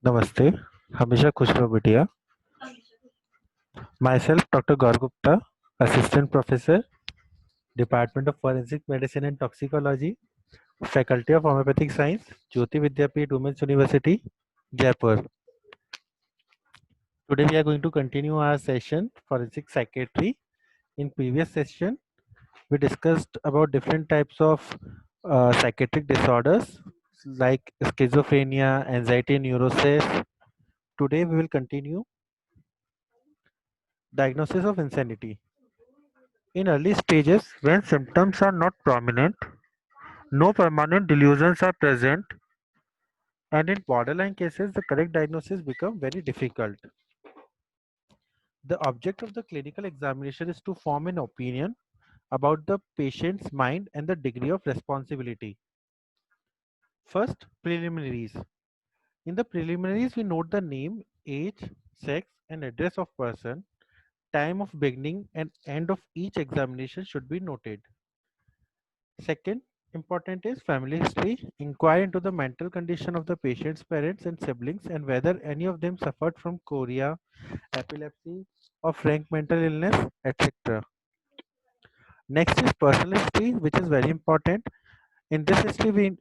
नमस्ते, हमेशा खुश रहो बिटिया। Myself doctor Gaur Gupta, assistant professor, department of forensic medicine and toxicology, faculty of homoeopathic science, Jyoti Vidyapeeth women's university, Jaipur. Today we are going to continue our session forensic psychiatry. In previous session, we discussed about different types of psychiatric disorders like schizophrenia, anxiety, neurosis. Today we will continue diagnosis of insanity. In early stages, when symptoms are not prominent, no permanent delusions are present, and in borderline cases, the correct diagnosis becomes very difficult. The object of the clinical examination is to form an opinion about the patient's mind and the degree of responsibility. First, preliminaries. In the preliminaries, we note the name, age, sex, and address of person. Time of beginning and end of each examination should be noted. Second, important is family history. Inquire into the mental condition of the patient's parents and siblings and whether any of them suffered from chorea, epilepsy, or frank mental illness, etc. Next is personal history, which is very important. In this history, we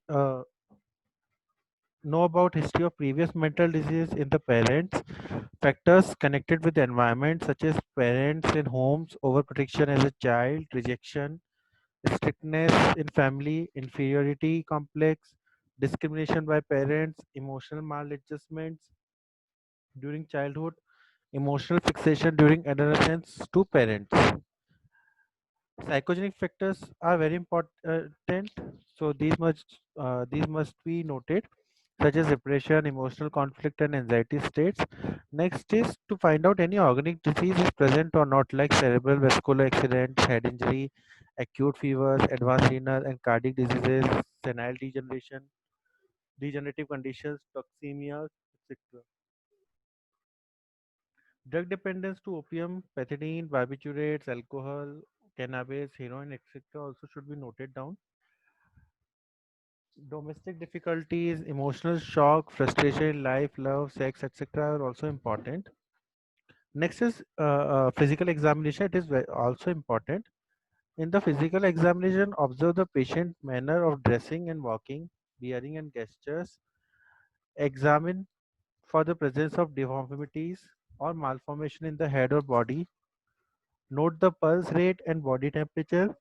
know about history of previous mental disease in the parents, factors connected with the environment such as parents in homes, overprotection as a child, rejection, strictness in family, inferiority complex, discrimination by parents, emotional maladjustments during childhood, emotional fixation during adolescence to parents. Psychogenic factors are very important, so these must be noted, such as depression, emotional conflict, and anxiety states. Next is to find out any organic disease is present or not, like cerebral vascular accident, head injury, acute fevers, advanced renal and cardiac diseases, senile degeneration, degenerative conditions, toxemia, etc. Drug dependence to opium, pethidine, barbiturates, alcohol, cannabis, heroin, etc. also should be noted down. Domestic difficulties, emotional shock, frustration in life, love, sex, etc. are also important. Next is physical examination. It is also important. In the physical examination, observe the patient manner of dressing and walking, bearing and gestures. Examine for the presence of deformities or malformation in the head or body. Note the pulse rate and body temperature.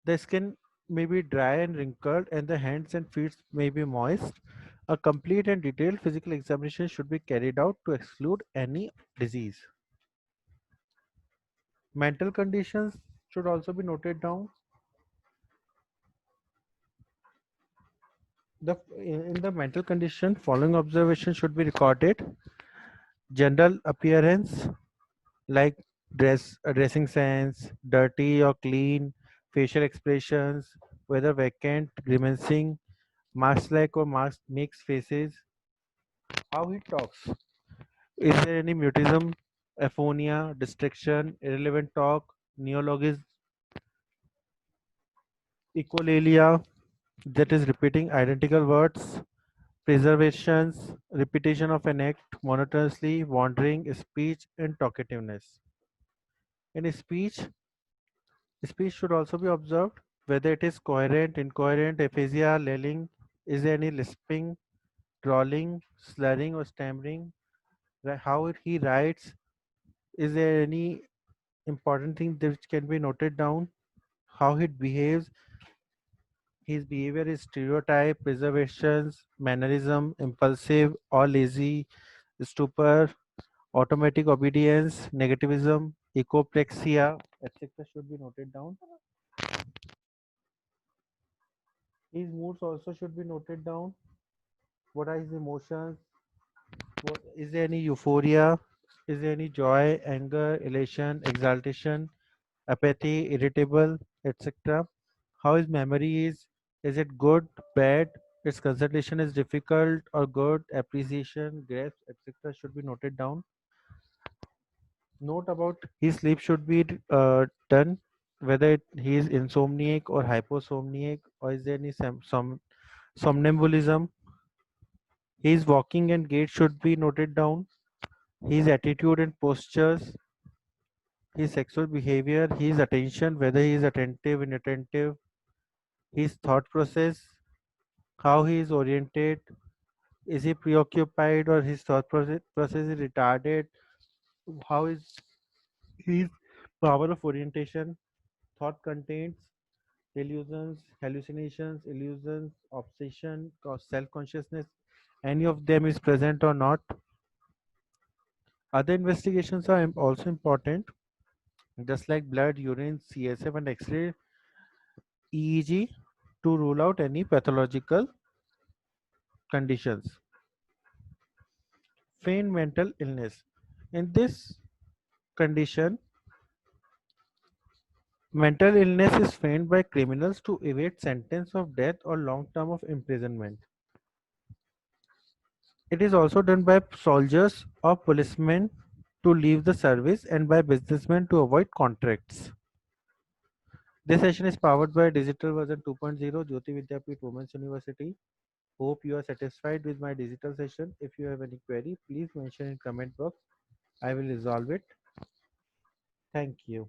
The skin may be dry and wrinkled, and the hands and feet may be moist. A complete and detailed physical examination should be carried out to exclude any disease. Mental conditions should also be noted down. In the mental condition, following observations should be recorded. General appearance, like dressing sense, dirty or clean, facial expressions, whether vacant, grimacing, mask-like or mask mixed faces, how he talks. Is there any mutism, aphonia, distraction, irrelevant talk, neologism, echolalia, that is repeating identical words, preservations, repetition of an act monotonously, wandering, speech, and talkativeness. In speech should also be observed whether it is coherent, incoherent, aphasia, lulling, is there any lisping, drawling, slurring, or stammering, how he writes, is there any important thing that which can be noted down, how he behaves, his behavior is stereotype, preservations, mannerism, impulsive or lazy, stupor, automatic obedience, negativism, ecoplexia, etc. should be noted down. His moods also should be noted down. What are his emotions? Is there any euphoria? Is there any joy, anger, elation, exaltation, apathy, irritable, etc.? How his memory is it good, bad, its concentration is difficult or good, appreciation, grasp, etc. should be noted down. Note about his sleep should be done, whether he is insomniac or hyposomniac, or is there any somnambulism. His walking and gait should be noted down. His attitude and postures, his sexual behavior, his attention, whether he is attentive, inattentive, his thought process, how he is oriented, is he preoccupied or his process is retarded, how is his power of orientation, thought contains, delusions, hallucinations, illusions, obsession, self consciousness, any of them is present or not. Other investigations are also important, just like blood, urine, CSF, and X ray, EEG, to rule out any pathological conditions. Feigned mental illness. In this condition, mental illness is feigned by criminals to evade sentence of death or long term of imprisonment. It is also done by soldiers or policemen to leave the service and by businessmen to avoid contracts. This session is powered by Digital Version 2.0 Jyoti Vidyapeeth Women's University. Hope you are satisfied with my digital session. If you have any query, please mention in comment box. I will resolve it. Thank you.